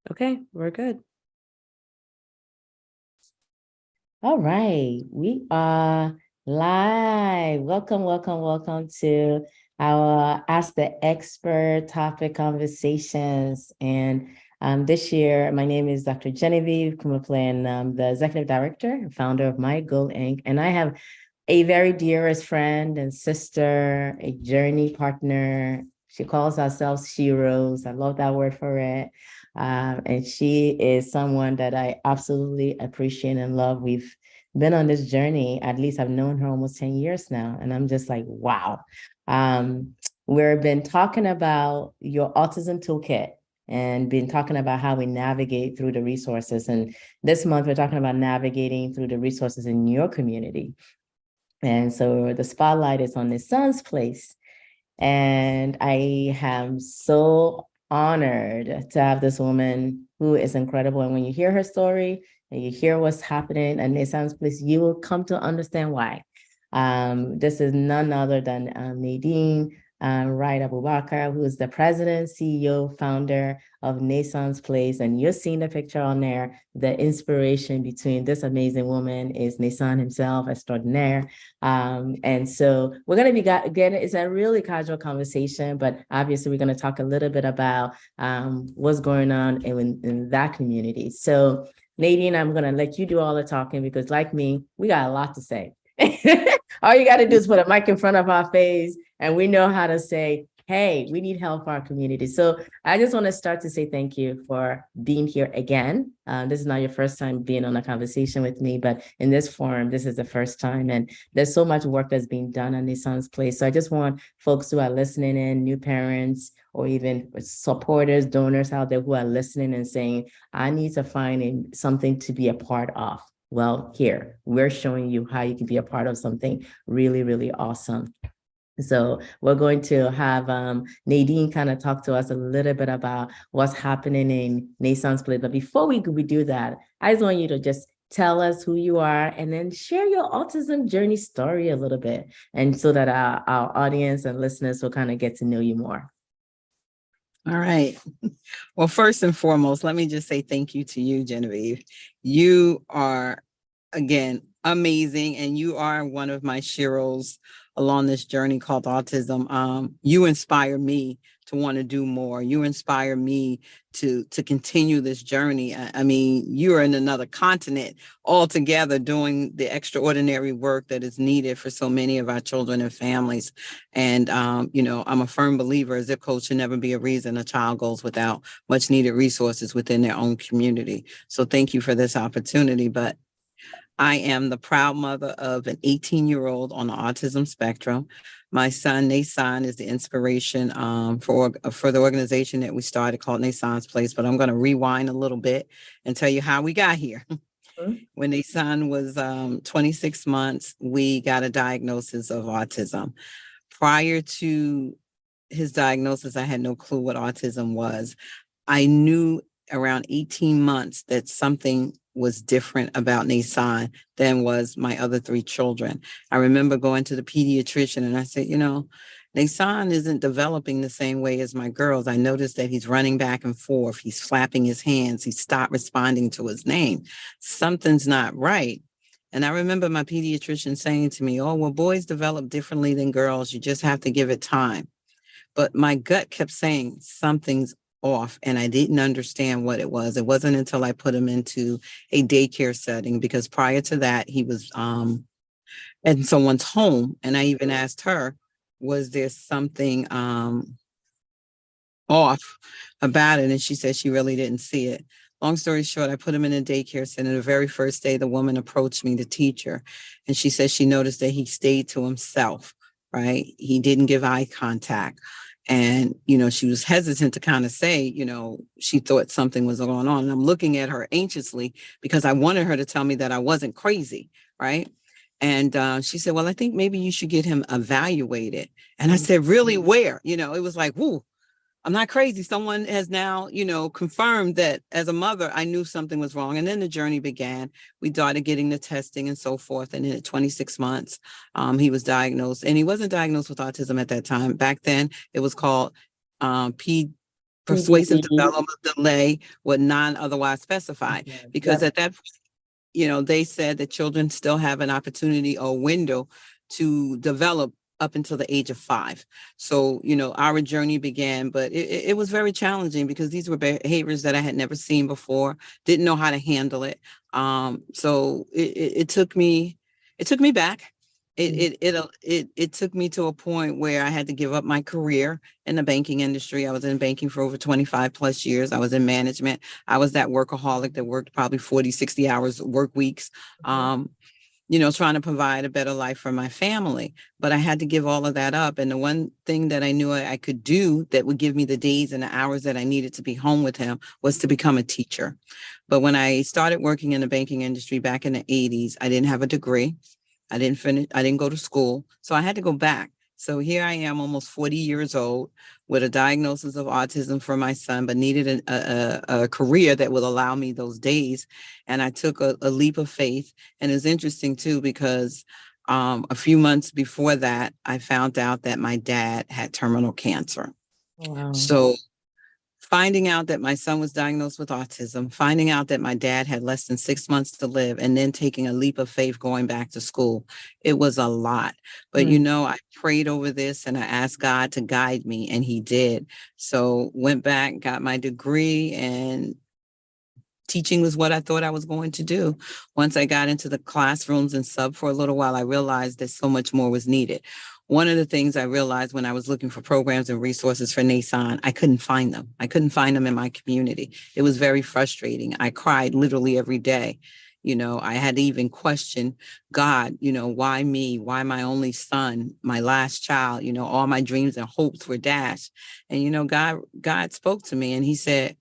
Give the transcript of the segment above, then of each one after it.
Okay, we're good. All right, we are live. Welcome, welcome, welcome to our Ask the Expert topic conversations. And this year, my name is Dr. Genevieve Kumapule, and I'm the executive director and founder of My Goal Inc. And I have a very dearest friend and sister, a journey partner. She calls ourselves Sheroes. I love that word for it. And she is someone that I absolutely appreciate and love. We've been on this journey. At least I've known her almost 10 years now. And I'm just like, wow. We've been talking about your autism toolkit and been talking about how we navigate through the resources. And this month, we're talking about navigating through the resources in your community. And so the spotlight is on Nassan's place. And I am so honored to have this woman who is incredible. And when you hear her story and you hear what's happening at Nassan's place, you will come to understand why. This is none other than Nadine Wright-Arbubakr, who is the president, CEO, founder of Nassan's Place. And you're seeing the picture on there. The inspiration between this amazing woman is Nassan himself, extraordinaire. And so we're going to be, again, it's a really casual conversation, but obviously we're going to talk a little bit about what's going on in that community. So Nadine, I'm going to let you do all the talking because like me, we got a lot to say. All you got to do is put a mic in front of our face and we know how to say, hey, we need help for our community. So I just want to start to say thank you for being here again. This is not your first time being on a conversation with me, but in this forum, this is the first time. And there's so much work that's being done on Nassan's Place. So I just want folks who are listening in, new parents, or even supporters, donors out there who are listening and saying, I need to find something to be a part of. Well, here, we're showing you how you can be a part of something really, really awesome. So we're going to have Nadine kind of talk to us a little bit about what's happening in Nassan's Place. But before we do that, I just want you to just tell us who you are and then share your autism journey story a little bit. And so that our audience and listeners will kind of get to know you more. All right. Well, first and foremost, let me just say thank you to you, Genevieve. You are, again, amazing. And you are one of my sheroes along this journey called autism. You inspire me to want to do more. You inspire me to continue this journey. I mean, you're in another continent altogether doing the extraordinary work that is needed for so many of our children and families. And, I'm a firm believer a zip code should never be a reason a child goes without much needed resources within their own community. So thank you for this opportunity. But I am the proud mother of an 18-year-old on the autism spectrum. My son, Nassan, is the inspiration for the organization that we started called Nassan's Place. But I'm going to rewind a little bit and tell you how we got here. Mm-hmm. When Nassan was 26 months, we got a diagnosis of autism. Prior to his diagnosis, I had no clue what autism was. I knew around 18 months that something was different about Nassan than was my other three children. I remember going to the pediatrician and I said, Nassan isn't developing the same way as my girls. I noticed that he's running back and forth. He's flapping his hands. He stopped responding to his name. Something's not right. And I remember my pediatrician saying to me, oh, well, boys develop differently than girls. You just have to give it time. But my gut kept saying something's off, and I didn't understand what it was. It wasn't until I put him into a daycare setting, because prior to that, he was in someone's home. And I even asked her, was there something off about it? And she said she really didn't see it. Long story short, I put him in a daycare center. The very first day, the woman approached me, the teacher, and she said she noticed that he stayed to himself, right? He didn't give eye contact. And, she was hesitant to kind of say, she thought something was going on. And I'm looking at her anxiously because I wanted her to tell me that I wasn't crazy, right? And she said, well, I think maybe you should get him evaluated. And I said, really, where? It was like, whoo, I'm not crazy. Someone has now, confirmed that as a mother, I knew something was wrong. And then the journey began. We started getting the testing and so forth. And then at 26 months, he was diagnosed. And he wasn't diagnosed with autism at that time. Back then, it was called persuasive TBD. development delay with non otherwise specified. Because Yep. at that point, they said that children still have an opportunity or window to develop up until the age of 5. So, our journey began, but it was very challenging because these were behaviors that I had never seen before, didn't know how to handle it. So it took me back. It took me to a point where I had to give up my career in the banking industry. I was in banking for over 25 plus years. I was in management. I was that workaholic that worked probably 40, 60 hours work weeks, trying to provide a better life for my family. But I had to give all of that up. And the one thing that I knew I could do that would give me the days and the hours that I needed to be home with him was to become a teacher. But when I started working in the banking industry back in the 80s, I didn't have a degree. I didn't go to school. So I had to go back. So here I am, almost 40 years old, with a diagnosis of autism for my son, but needed a career that would allow me those days. And I took a leap of faith. And it's interesting, too, because a few months before that, I found out that my dad had terminal cancer. Wow. So finding out that my son was diagnosed with autism, finding out that my dad had less than 6 months to live, and then taking a leap of faith going back to school, it was a lot. But, I prayed over this and I asked God to guide me, and he did. So went back, got my degree, and teaching was what I thought I was going to do. Once I got into the classrooms and sub for a little while, I realized that so much more was needed. One of the things I realized when I was looking for programs and resources for Nassan, I couldn't find them. I couldn't find them in my community. It was very frustrating. I cried literally every day. I had to even question God, why me? Why my only son, my last child? All my dreams and hopes were dashed. And, God spoke to me and he said,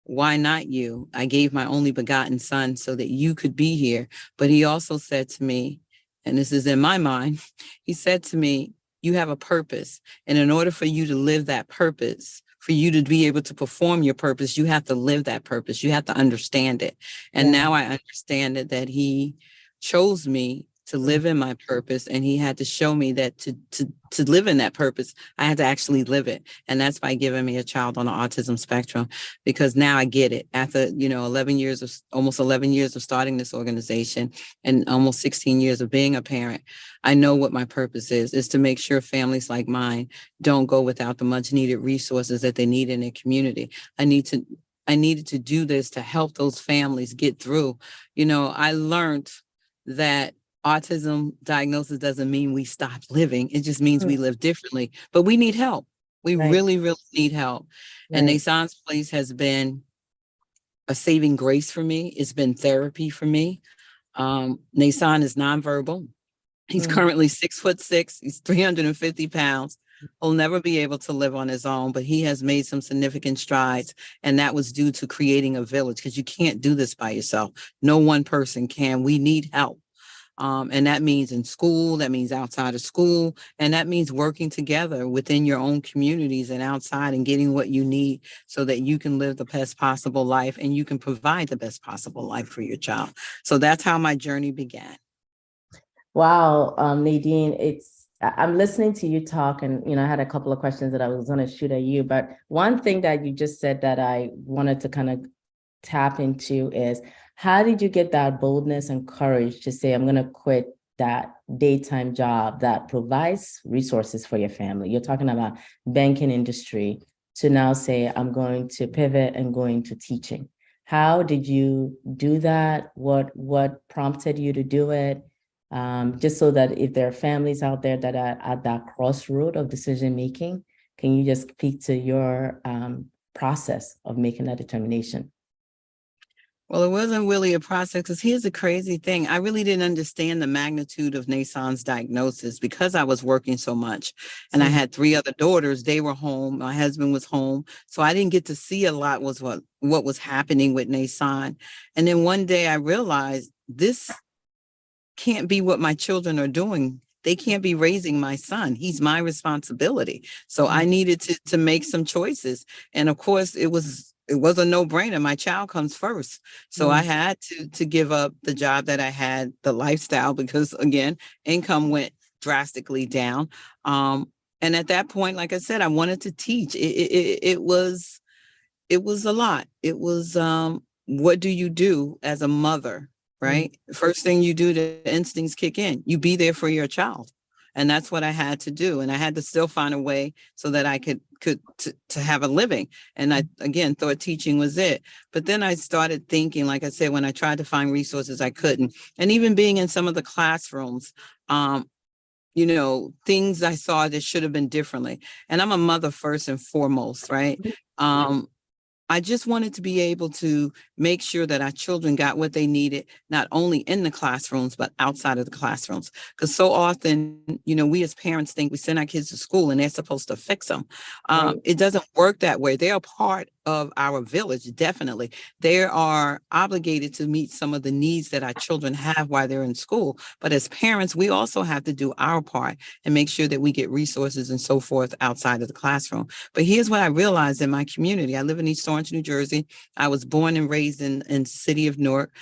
why not you? I gave my only begotten son so that you could be here. But he also said to me, and this is in my mind, he said to me, you have a purpose. And in order for you to live that purpose, for you to be able to perform your purpose, you have to live that purpose. You have to understand it. And now I understand it, that he chose me to live in my purpose. And he had to show me that to live in that purpose, I had to actually live it. And that's by giving me a child on the autism spectrum, because now I get it. After, almost 11 years of starting this organization and almost 16 years of being a parent, I know what my purpose is to make sure families like mine don't go without the much needed resources that they need in their community. I needed to do this to help those families get through. I learned that autism diagnosis doesn't mean we stop living. It just means we live differently, but we need help. We really, really need help. And Nassan's place has been a saving grace for me. It's been therapy for me. Nassan is nonverbal. He's currently 6'6". He's 350 pounds. He'll never be able to live on his own, but he has made some significant strides. And that was due to creating a village, because you can't do this by yourself. No one person can. We need help. And that means in school, that means outside of school, and that means working together within your own communities and outside and getting what you need so that you can live the best possible life and you can provide the best possible life for your child. So that's how my journey began. Wow, Nadine, I'm listening to you talk, and I had a couple of questions that I was going to shoot at you, but one thing that you just said that I wanted to kind of tap into is, how did you get that boldness and courage to say, I'm going to quit that daytime job that provides resources for your family? You're talking about banking industry, to now say, I'm going to pivot and go into teaching. How did you do that? What prompted you to do it? Just so that if there are families out there that are at that crossroad of decision making, can you just speak to your process of making that determination? Well, it wasn't really a process, because here's the crazy thing. I really didn't understand the magnitude of Nassan's diagnosis because I was working so much. And I had 3 other daughters. They were home. My husband was home. So I didn't get to see a lot was what was happening with Nassan. And then one day I realized this can't be what my children are doing. They can't be raising my son. He's my responsibility. So I needed to make some choices. And of course, it was a no-brainer. My child comes first. So I had to give up the job that I had, the lifestyle, because again, income went drastically down. And at that point, like I said, I wanted to teach. It was it was a lot. It was, what do you do as a mother, Mm, right? First thing you do, the instincts kick in. You be there for your child. And that's what I had to do. And I had to still find a way so that I to have a living. And I, again, thought teaching was it. But then I started thinking, like I said, when I tried to find resources, I couldn't. And even being in some of the classrooms, things I saw that should have been differently. And I'm a mother first and foremost, right? Um, I just wanted to be able to make sure that our children got what they needed, not only in the classrooms, but outside of the classrooms. Because so often, we as parents think we send our kids to school and they're supposed to fix them. right. It doesn't work that way. They are part of our village, definitely. They are obligated to meet some of the needs that our children have while they're in school. But as parents, we also have to do our part and make sure that we get resources and so forth outside of the classroom. But here's what I realized in my community. I live in East Orange, New Jersey. I was born and raised in city of Newark,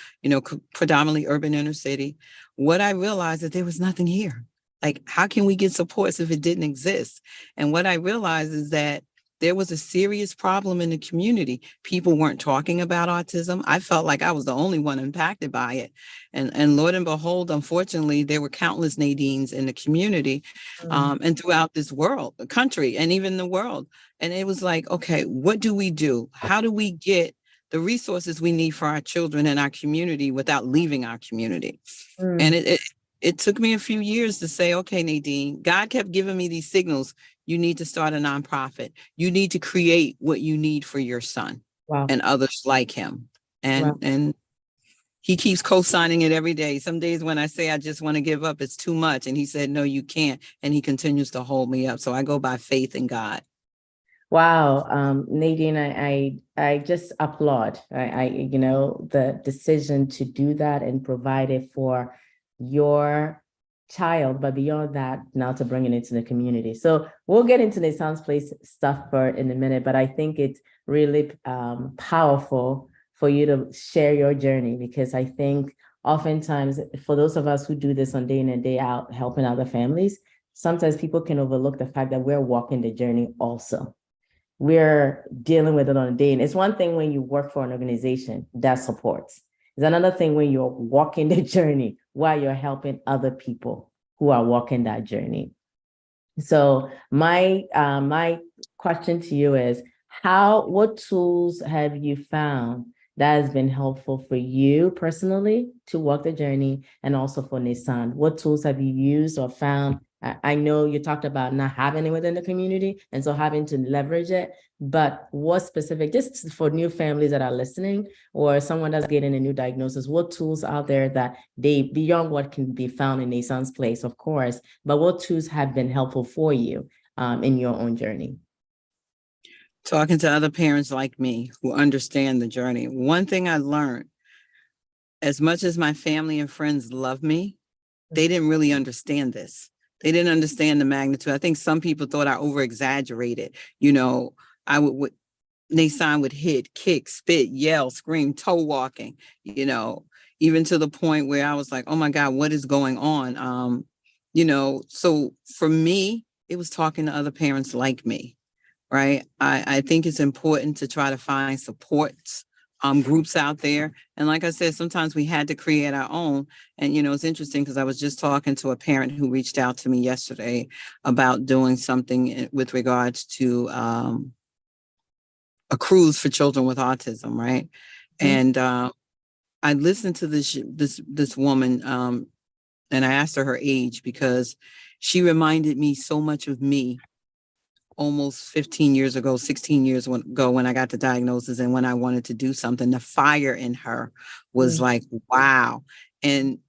predominantly urban inner city. What I realized that there was nothing here. Like, how can we get supports if it didn't exist? And what I realized is that there was a serious problem in the community. People weren't talking about autism. I felt like I was the only one impacted by it. And Lord and behold, unfortunately, there were countless Nadines in the community, Mm, and throughout this world, the country, and even the world. And it was like, okay, what do we do? How do we get the resources we need for our children and our community without leaving our community? And mm, it took me a few years to say, okay, Nadine, God kept giving me these signals. You need to start a nonprofit. You need to create what you need for your son wow. and others like him. Wow. And he keeps co-signing it every day. Some days when I say I just want to give up, it's too much. And he said, no, you can't. And he continues to hold me up. So I go by faith in God. Wow, Nadine, I just applaud. The decision to do that and provide it for your child, but beyond that, now to bring it into the community. So we'll get into the Sounds Place stuff for in a minute, but I think it's really powerful for you to share your journey, because I think oftentimes for those of us who do this on day in and day out, helping other families, sometimes people can overlook the fact that we're walking the journey also. We're dealing with it on a day. And it's one thing when you work for an organization that supports. It's another thing when you're walking the journey while you're helping other people who are walking that journey. So my question to you is, what tools have you found that has been helpful for you personally to walk the journey, and also for Nassan? What tools have you used or found? I know you talked about not having it within the community, and so having to leverage it, but what specific, just for new families that are listening, or someone that's getting a new diagnosis, what tools out there that they, beyond what can be found in Nassan's place, of course, but what tools have been helpful for you in your own journey? Talking to other parents like me who understand the journey. One thing I learned, as much as my family and friends love me, they didn't really understand this. They didn't understand the magnitude. I think some people thought I over exaggerated. I would Nassan would hit, kick, spit, yell, scream, toe walking, even to the point where I was like, oh my God, what is going on? So for me, it was talking to other parents like me, right? I think it's important to try to find supports, groups out there. And like I said, sometimes we had to create our own. And, it's interesting because I was just talking to a parent who reached out to me yesterday about doing something with regards to a cruise for children with autism, right? Mhm. And I listened to this woman, and I asked her her age because she reminded me so much of me almost 15 years ago, 16 years ago when I got the diagnosis and when I wanted to do something. The fire in her was like, wow. And,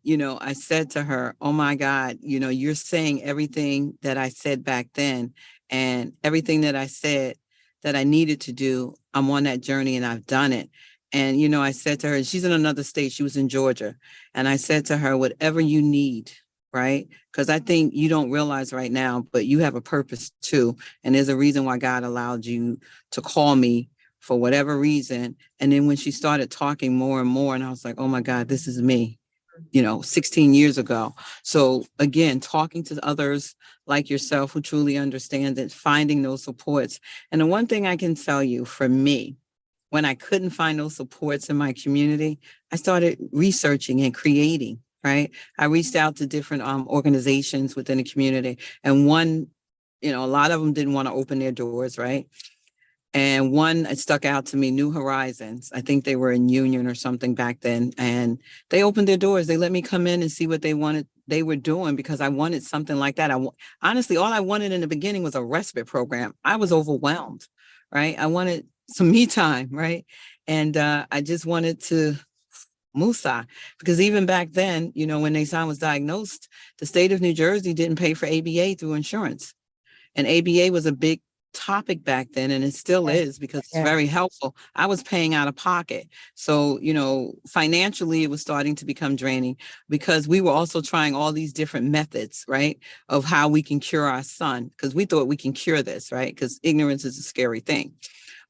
I said to her, oh my God, you're saying everything that I said back then, and everything that I said that I needed to do. I'm on that journey and I've done it. And, I said to her, and she's in another state, she was in Georgia. And I said to her, whatever you need, right? Because I think you don't realize right now, but you have a purpose too. And there's a reason why God allowed you to call me for whatever reason. And then when she started talking more and more, and I was like, oh my God, this is me, 16 years ago. So again, talking to others like yourself who truly understand it, finding those supports. And the one thing I can tell you for me, when I couldn't find those supports in my community, I started researching and creating, right? I reached out to different organizations within the community, and one, a lot of them didn't want to open their doors, right? And one stuck out to me, New Horizons. I think they were in Union or something back then. And they opened their doors. They let me come in and see what they were doing, because I wanted something like that. Honestly, all I wanted in the beginning was a respite program. I was overwhelmed, right? I wanted some me time, right? And I just wanted to Musa, because even back then, when Nassan was diagnosed, the state of New Jersey didn't pay for ABA through insurance. And ABA was a big topic back then, and it still is, because it's very helpful. I was paying out of pocket. So, financially, it was starting to become draining, because we were also trying all these different methods, right, of how we can cure our son, because we thought we can cure this, right, because ignorance is a scary thing.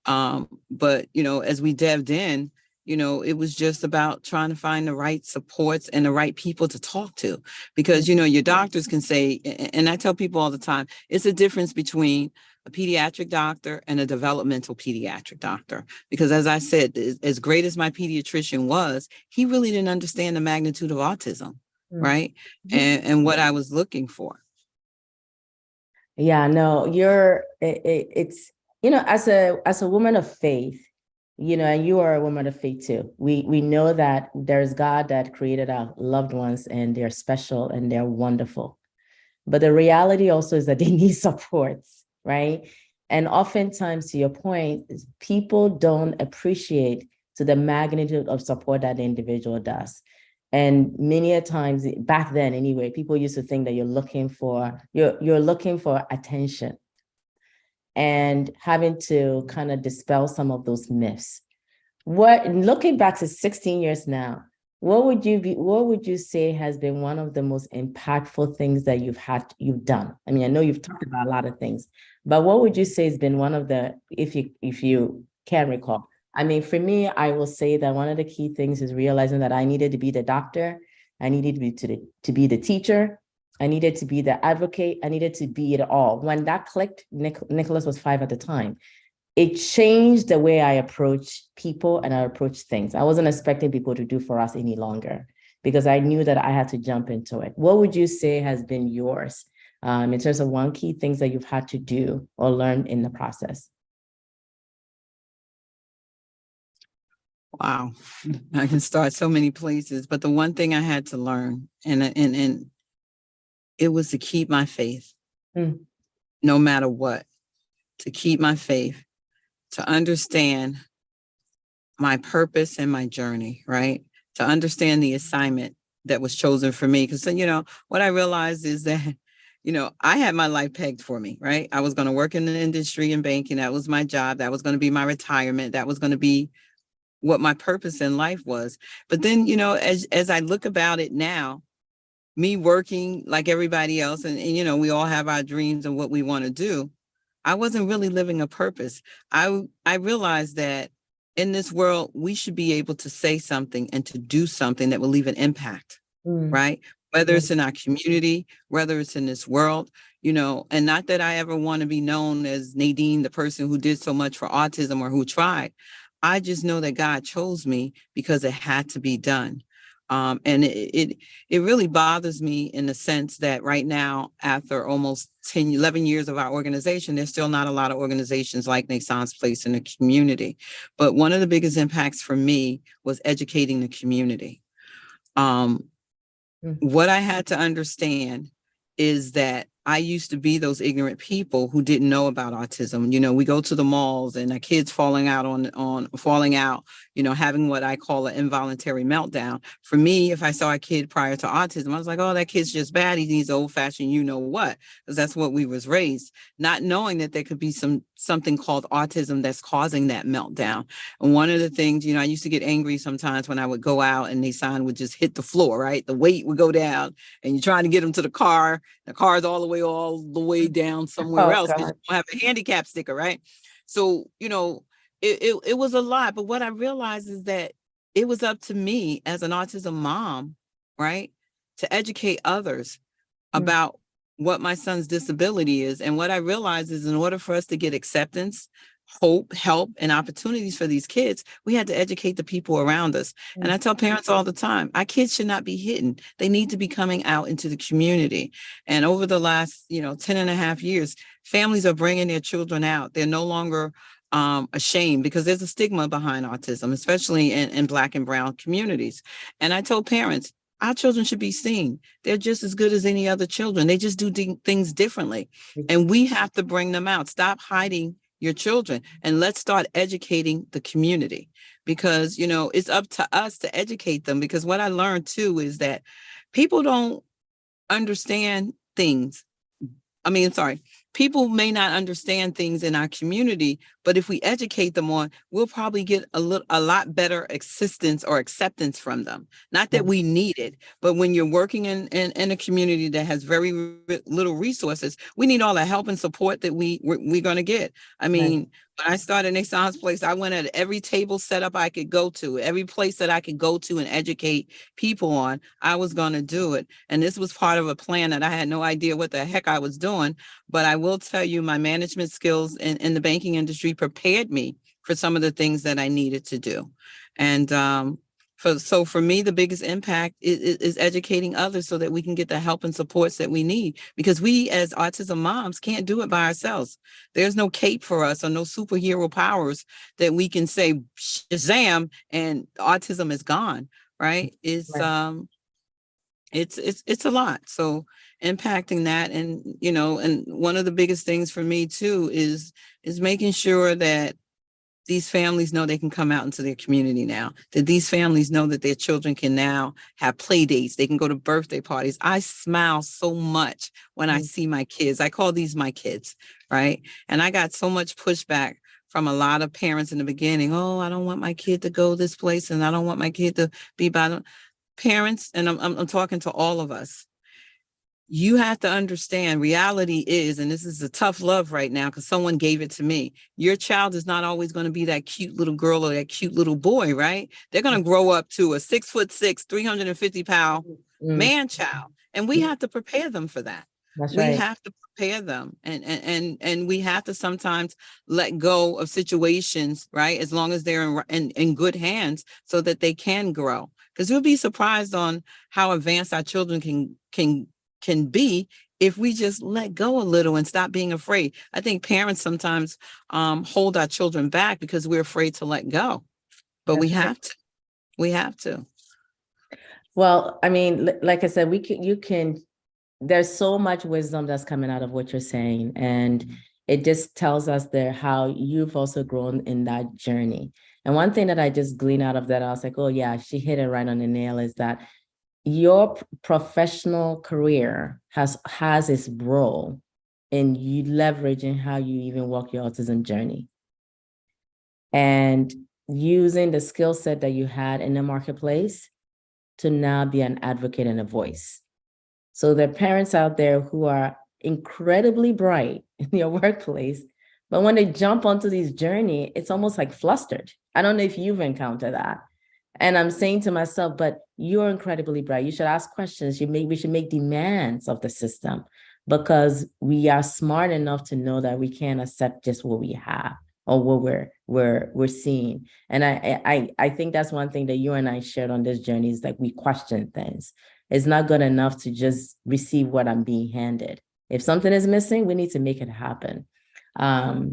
But, as we delved in, it was just about trying to find the right supports and the right people to talk to, because, your doctors can say, and I tell people all the time, it's a difference between a pediatric doctor and a developmental pediatric doctor. Because as I said, as great as my pediatrician was, he really didn't understand the magnitude of autism, right? And what I was looking for. Yeah, no, it's, as a woman of faith, and you are a woman of faith too. We know that there's God that created our loved ones, and they're special and they're wonderful. But the reality also is that they need supports, right? And oftentimes, to your point, people don't appreciate to the magnitude of support that the individual does. And many a times back then anyway, people used to think that you're looking for attention, and having to kind of dispel some of those myths. Looking back to 16 years now, what would you say has been one of the most impactful things that you've done? I mean, I know you've talked about a lot of things, but what would you say has been one of the, if you can recall? I mean, for me, I will say that one of the key things is realizing that I needed to be the doctor, I needed to be the teacher, I needed to be the advocate, I needed to be it all. When that clicked, Nicholas was 5 at the time. It changed the way I approach people and I approach things. I wasn't expecting people to do for us any longer, because I knew that I had to jump into it. What would you say has been yours in terms of one key things that you've had to do or learn in the process? Wow, I can start so many places, but the one thing I had to learn, and it was to keep my faith, no matter what, to keep my faith, to understand my purpose and my journey, right? To understand the assignment that was chosen for me. Because, what I realized is that, I had my life pegged for me, right? I was going to work in the industry and banking. That was my job. That was going to be my retirement. That was going to be what my purpose in life was. But then, as I look about it now, me working like everybody else, and we all have our dreams and what we want to do, I wasn't really living a purpose. I realized that in this world, we should be able to say something and to do something that will leave an impact, right? Whether it's in our community, whether it's in this world, and not that I ever want to be known as Nadine, the person who did so much for autism or who tried. I just know that God chose me because it had to be done. And it really bothers me in the sense that right now, after almost 10, 11 years of our organization, there's still not a lot of organizations like Nassan's Place in the community. But one of the biggest impacts for me was educating the community. What I had to understand is that I used to be those ignorant people who didn't know about autism. We go to the malls and our kids falling out, having what I call an involuntary meltdown. For me, if I saw a kid prior to autism, I was like, oh, that kid's just bad. He needs old fashioned, what, because that's what we was raised, not knowing that there could be something called autism that's causing that meltdown. And one of the things, I used to get angry sometimes when I would go out and Nassan would just hit the floor, right? The weight would go down and you're trying to get him to the car's all the way down somewhere else because you don't have a handicap sticker, right? So, it was a lot. But what I realized is that it was up to me as an autism mom, right, to educate others about what my son's disability is. And what I realized is in order for us to get acceptance hope, help, and opportunities for these kids, we had to educate the people around us. And I tell parents all the time, our kids should not be hidden. They need to be coming out into the community. And over the last, 10 and a half years, families are bringing their children out. They're no longer ashamed, because there's a stigma behind autism, especially in Black and Brown communities. And I told parents, our children should be seen. They're just as good as any other children. They just do things differently. And we have to bring them out. Stop hiding your children, and let's start educating the community, because, it's up to us to educate them. Because what I learned too is that people don't understand things. People may not understand things in our community, but if we educate them on, we'll probably get a lot better assistance or acceptance from them. Not that we need it, but when you're working in a community that has very little resources, we need all the help and support that we're going to get. When I started Nasson's Place, I went at every table setup I could go to, every place that I could go to and educate people on. I was going to do it. And this was part of a plan that I had no idea what the heck I was doing. But I will tell you, my management skills in the banking industry prepared me for some of the things that I needed to do. And for me, the biggest impact is educating others so that we can get the help and supports that we need, because we as autism moms can't do it by ourselves. There's no cape for us or no superhero powers that we can say Shazam and autism is gone, right? It's a lot. So impacting that, and and one of the biggest things for me too is making sure that these families know they can come out into their community now, that these families know that their children can now have play dates. They can go to birthday parties. I smile so much when I see my kids. I call these my kids, right? And I got so much pushback from a lot of parents in the beginning. Oh, I don't want my kid to go this place, and I don't want my kid to be by the parents. And I'm talking to all of us. You have to understand, reality is, and this is a tough love right now because someone gave it to me. Your child is not always going to be that cute little girl or that cute little boy, right? They're going to grow up to a 6'6", 350-pound man child. And we have to prepare them for that. That's we right. have to prepare them, and we have to sometimes let go of situations, right? As long as they're in good hands, so that they can grow. Because you'll be surprised on how advanced our children can be if we just let go a little and stop being afraid. I think parents sometimes hold our children back because we're afraid to let go, but we have to. We have to. Well, like I said, there's so much wisdom that's coming out of what you're saying. And it just tells us there how you've also grown in that journey. And one thing that I just gleaned out of that, I was like, oh yeah, she hit it right on the nail, is that your professional career has its role in you leveraging how you even walk your autism journey, and using the skill set that you had in the marketplace to now be an advocate and a voice. So there are parents out there who are incredibly bright in your workplace, but when they jump onto this journey, it's almost like flustered. I don't know if you've encountered that. And I'm saying to myself, but you're incredibly bright. You should ask questions. We should make demands of the system, because we are smart enough to know that we can't accept just what we have or what we're seeing. And I think that's one thing that you and I shared on this journey, is like we question things. It's not good enough to just receive what I'm being handed. If something is missing, we need to make it happen.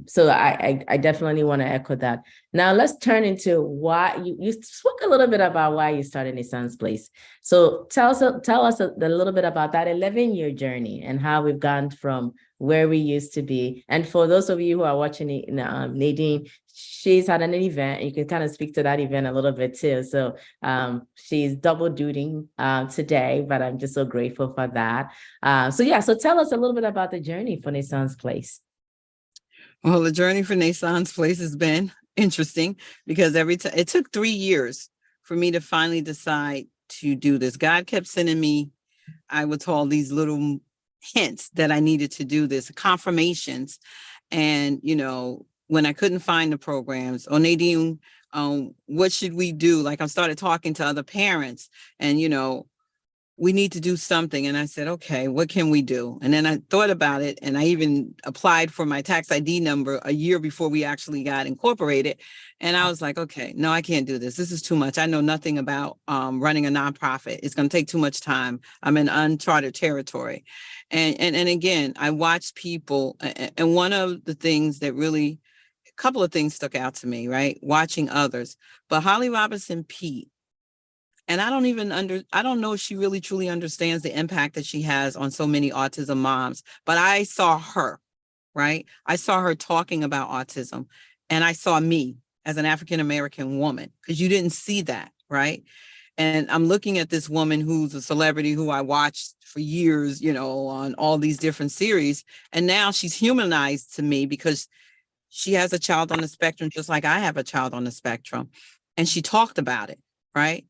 So I definitely want to echo that. Now let's turn into why you spoke a little bit about why you started Nasson's Place. So tell us a little bit about that 11-year journey and how we've gone from where we used to be. And for those of you who are watching Nadine, she's had an event. You can kind of speak to that event a little bit too. So she's double dutying today, but I'm just so grateful for that. So tell us a little bit about the journey for Nasson's Place. Well, the journey for Nasson's Place has been interesting, because it took 3 years for me to finally decide to do this. God kept sending me, I would call these little hints that I needed to do this, confirmations. And, when I couldn't find the programs, or Nadine, what should we do? Like, I started talking to other parents, and, we need to do something. And I said, okay, what can we do? And then I thought about it, and I even applied for my tax ID number a year before we actually got incorporated. And I was like, okay, no, I can't do this. This is too much. I know nothing about running a nonprofit. It's going to take too much time. I'm in uncharted territory. And again, I watched people, and one of the things that really, a couple of things stuck out to me, right? Watching others. But Holly Robinson Pete, and I don't know if she really truly understands the impact that she has on so many autism moms, but I saw her, right? I saw her talking about autism, and I saw me as an African-American woman, because you didn't see that, right? And I'm looking at this woman who's a celebrity who I watched for years, on all these different series. And now she's humanized to me because she has a child on the spectrum, just like I have a child on the spectrum. And she talked about it, right?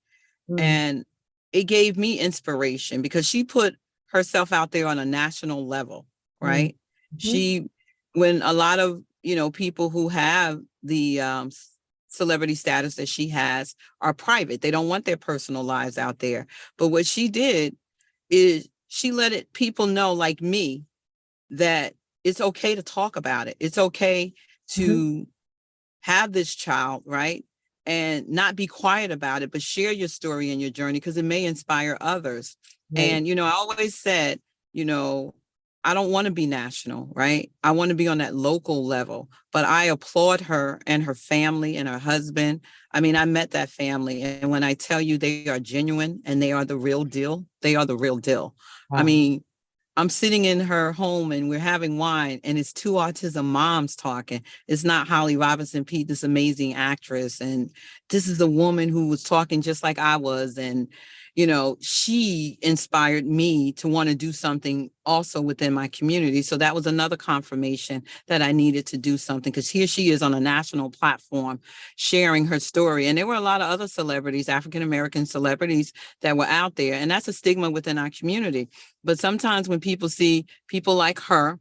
And it gave me inspiration because she put herself out there on a national level, right? She, when a lot of, people who have the celebrity status that she has are private. They don't want their personal lives out there. But what she did is she let people know, like me, that it's okay to talk about it. It's okay to have this child, right? And not be quiet about it, but share your story and your journey, because it may inspire others. Right. And, I always said, I don't want to be national, right? I want to be on that local level, but I applaud her and her family and her husband. I mean, I met that family, and when I tell you they are genuine and they are the real deal, they are the real deal. Wow. I mean, I'm sitting in her home and we're having wine, and it's two autism moms talking. It's not Holly Robinson Pete, this amazing actress. And this is a woman who was talking just like I was. And, she inspired me to want to do something also within my community. So that was another confirmation that I needed to do something, because here she is on a national platform sharing her story. And there were a lot of other celebrities, African-American celebrities, that were out there. And that's a stigma within our community. But sometimes when people see people like her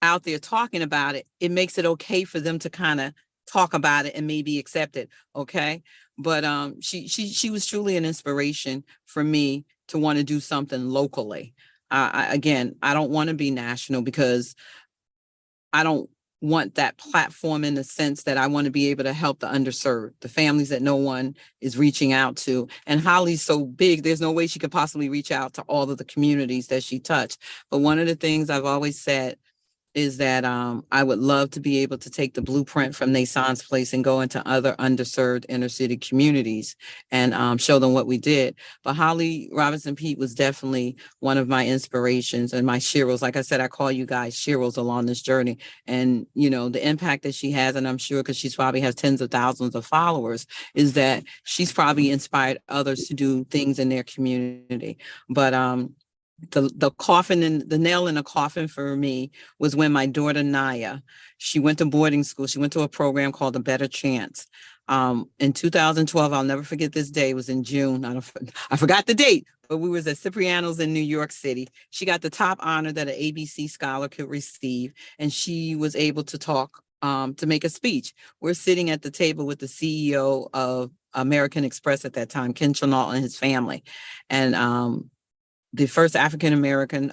out there talking about it, it makes it okay for them to kind of talk about it and maybe accept it. Okay. But she was truly an inspiration for me to want to do something locally. Again, I don't want to be national, because I don't want that platform in the sense that I want to be able to help the underserved, the families that no one is reaching out to. And Holly's so big, there's no way she could possibly reach out to all of the communities that she touched. But one of the things I've always said is that I would love to be able to take the blueprint from Nassan's place and go into other underserved inner city communities and show them what we did. But Holly Robinson Pete was definitely one of my inspirations and my sheroes. Like I said, I call you guys sheroes along this journey. And, the impact that she has, and I'm sure because she's probably has tens of thousands of followers, is that she's probably inspired others to do things in their community. But the coffin and the nail in the coffin for me was when my daughter Naya, she went to boarding school. She went to a program called A Better Chance. In 2012, I'll never forget this day. It was in June. I forgot the date, but we was at Cipriano's in New York City. She got the top honor that an ABC scholar could receive, and she was able to talk, to make a speech. We're sitting at the table with the CEO of American Express at that time, Ken Chenault, and his family, and the first African-American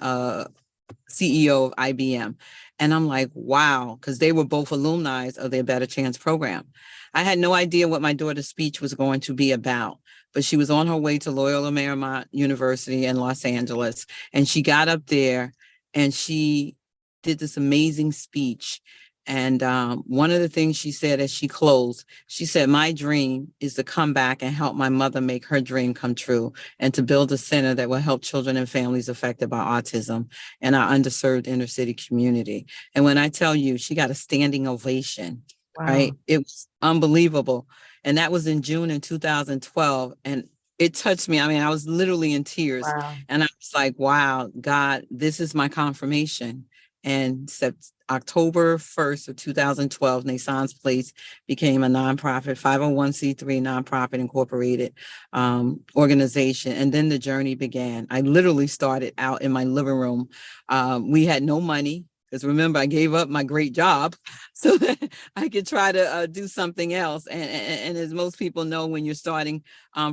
CEO of IBM. And I'm like, wow, because they were both alumni of their Better Chance program. I had no idea what my daughter's speech was going to be about, but she was on her way to Loyola Marymount University in Los Angeles. And she got up there and she did this amazing speech. And one of the things she said as she closed, she said, my dream is to come back and help my mother make her dream come true, and to build a center that will help children and families affected by autism in our underserved inner city community. And when I tell you, she got a standing ovation, wow. Right? It was unbelievable. And that was in June in 2012. And it touched me. I mean, I was literally in tears. Wow. And I was like, wow, God, this is my confirmation. And October 1st of 2012, Nassan's Place became a nonprofit, 501c3 nonprofit incorporated organization. And then the journey began. I literally started out in my living room. We had no money. Because remember, I gave up my great job so that I could try to do something else. And as most people know, when you're starting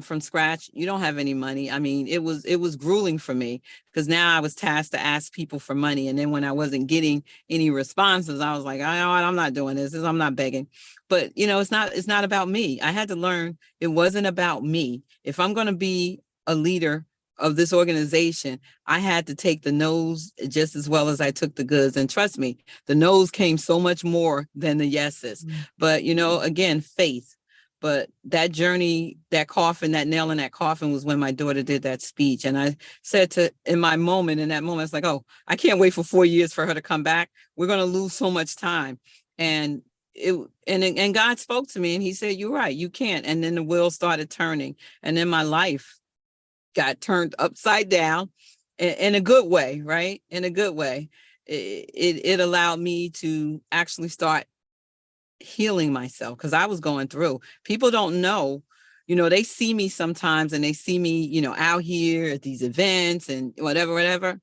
from scratch, you don't have any money. I mean, it was grueling for me, because now I was tasked to ask people for money. And then when I wasn't getting any responses, I was like, I'm not doing this. I'm not begging. But it's not about me. I had to learn it wasn't about me. If I'm going to be a leader of this organization, I had to take the no's just as well as I took the goods. And trust me, the no's came so much more than the yeses. But, again, faith. But that journey, that nail in that coffin was when my daughter did that speech. And I said in that moment, it's like, oh, I can't wait for 4 years for her to come back. We're going to lose so much time. And God spoke to me and he said, you're right, you can't. And then the wheel started turning. And then my life got turned upside down in a good way, right? In a good way. It allowed me to actually start healing myself, because I was going through. People don't know, they see me sometimes and they see me, out here at these events and whatever.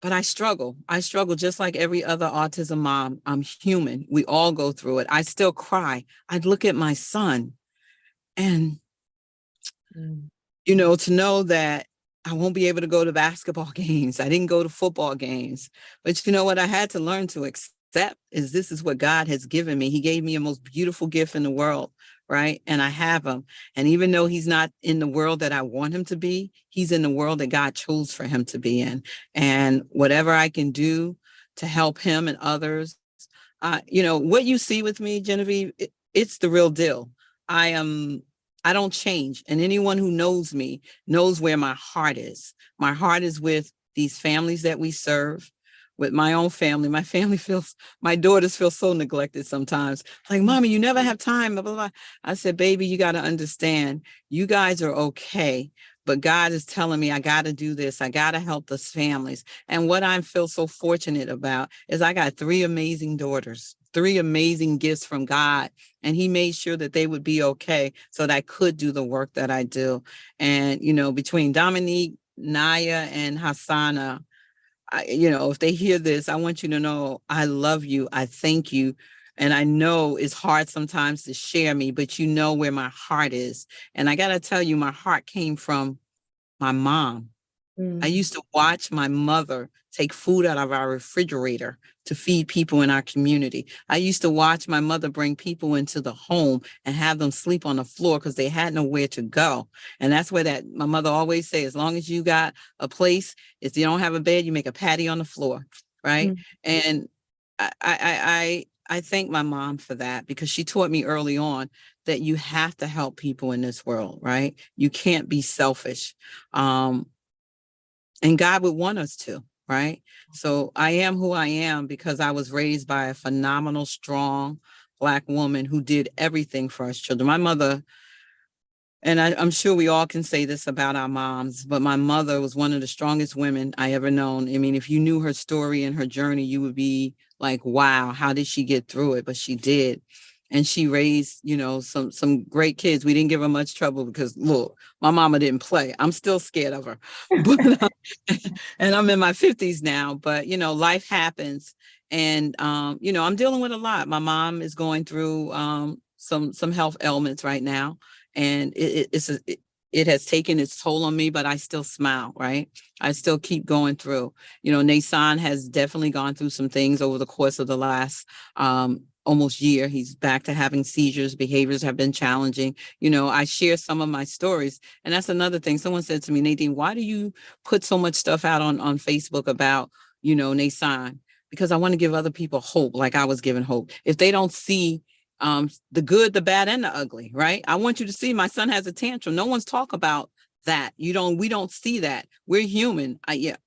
But I struggle. I struggle just like every other autism mom. I'm human. We all go through it. I still cry. I'd look at my son and to know that I won't be able to go to basketball games. I didn't go to football games. But you know what I had to learn to accept is this is what God has given me. He gave me the most beautiful gift in the world, right? And I have him. And even though he's not in the world that I want him to be, he's in the world that God chose for him to be in. And whatever I can do to help him and others, what you see with me, Genevieve, it's the real deal. I don't change. And anyone who knows me knows where my heart is. My heart is with these families that we serve, with my own family. My daughters feel so neglected sometimes. Like, Mommy, you never have time, blah, blah, blah. I said, baby, you got to understand, you guys are okay. But God is telling me I got to do this. I got to help those families. And what I feel so fortunate about is I got 3 amazing daughters, 3 amazing gifts from God. And he made sure that they would be okay so that I could do the work that I do. And, between Dominique, Naya, and Hassana, if they hear this, I want you to know I love you. I thank you. And I know it's hard sometimes to share me, but you know where my heart is. And I got to tell you, my heart came from my mom. I used to watch my mother take food out of our refrigerator to feed people in our community. I used to watch my mother bring people into the home and have them sleep on the floor because they had nowhere to go. And that's where my mother always say, as long as you got a place, if you don't have a bed, you make a patio on the floor, right? And I thank my mom for that, because she taught me early on that you have to help people in this world, right? You can't be selfish. And God would want us to, right? So I am who I am because I was raised by a phenomenal, strong Black woman who did everything for us children. My mother, and I'm sure we all can say this about our moms, but my mother was one of the strongest women I ever known. I mean, if you knew her story and her journey, you would be like, wow, how did she get through it? But she did. And she raised, some great kids. We didn't give her much trouble because, look, my mama didn't play. I'm still scared of her. But, and I'm in my 50s now, but, life happens. And, I'm dealing with a lot. My mom is going through some health ailments right now. And it has taken its toll on me, but I still smile, right? I still keep going through. Nassan has definitely gone through some things over the course of the last almost year. He's back to having seizures. Behaviors have been challenging. I share some of my stories. And that's another thing. Someone said to me, Nadine, why do you put so much stuff out on Facebook about, Nassan? Because I want to give other people hope, like I was given hope. If they don't see the good, the bad, and the ugly, right? I want you to see my son has a tantrum. No one's talk about that. We don't see that. We're human.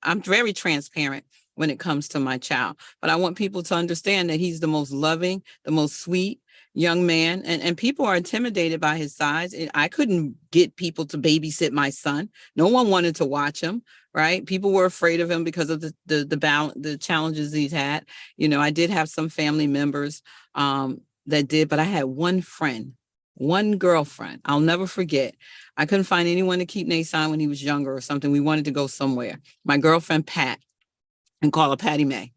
I'm very transparent when it comes to my child, but I want people to understand that he's the most loving, the most sweet young man, and people are intimidated by his size. I couldn't get people to babysit my son. No one wanted to watch him, right? People were afraid of him because of the challenges he's had. I did have some family members that did, but I had one friend, one girlfriend. I'll never forget. I couldn't find anyone to keep Nassan when he was younger or something. We wanted to go somewhere. My girlfriend, Pat, and call her Patty Mae.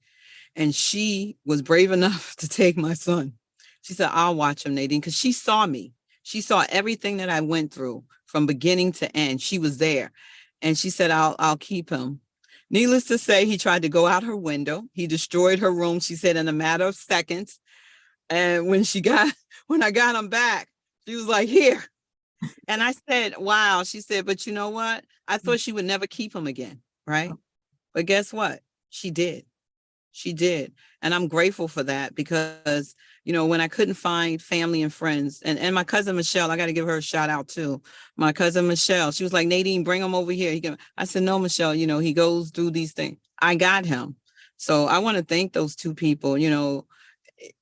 And she was brave enough to take my son. She said, I'll watch him, Nadine, because she saw me. She saw everything that I went through from beginning to end. She was there. And she said, I'll keep him. Needless to say, he tried to go out her window. He destroyed her room, she said, in a matter of seconds. And when I got him back, she was like, here. And I said, wow. She said, but you know what? I thought she would never keep him again. Right. But guess what? She did. She did. And I'm grateful for that because, when I couldn't find family and friends and my cousin Michelle, I got to give her a shout out too. My cousin Michelle, she was like, Nadine, bring him over here. I said, no, Michelle, he goes through these things. I got him. So I want to thank those two people,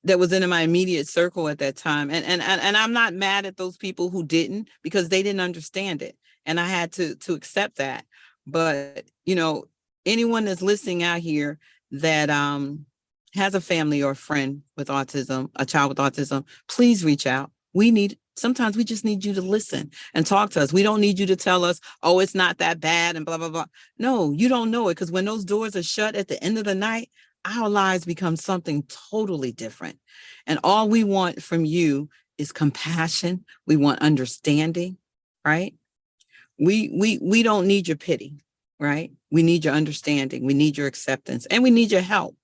that was in my immediate circle at that time. And I'm not mad at those people who didn't, because they didn't understand it. And I had to accept that. But, anyone that's listening out here that has a family or a friend with autism, a child with autism, please reach out. Sometimes we just need you to listen and talk to us. We don't need you to tell us, oh, it's not that bad and blah, blah, blah. No, you don't know it, because when those doors are shut at the end of the night, our lives become something totally different. And all we want from you is compassion. We want understanding, right? We don't need your pity, right? We need your understanding. We need your acceptance, and we need your help.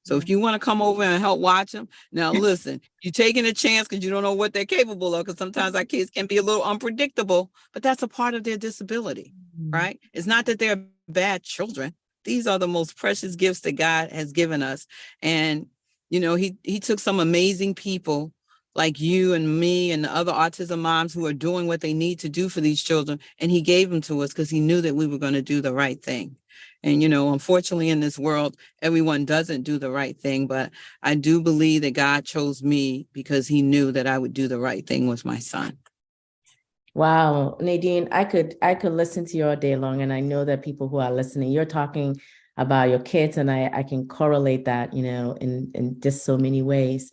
So if you want to come over and help watch them, now listen, you're taking a chance because you don't know what they're capable of, because sometimes our kids can be a little unpredictable, but that's a part of their disability, right? It's not that they're bad children. These are the most precious gifts that God has given us. And, he took some amazing people like you and me and the other autism moms who are doing what they need to do for these children. And he gave them to us because he knew that we were going to do the right thing. And, unfortunately, in this world, everyone doesn't do the right thing. But I do believe that God chose me because he knew that I would do the right thing with my son. Wow, Nadine, I could listen to you all day long. And I know that people who are listening, you're talking about your kids, and I can correlate that, in just so many ways.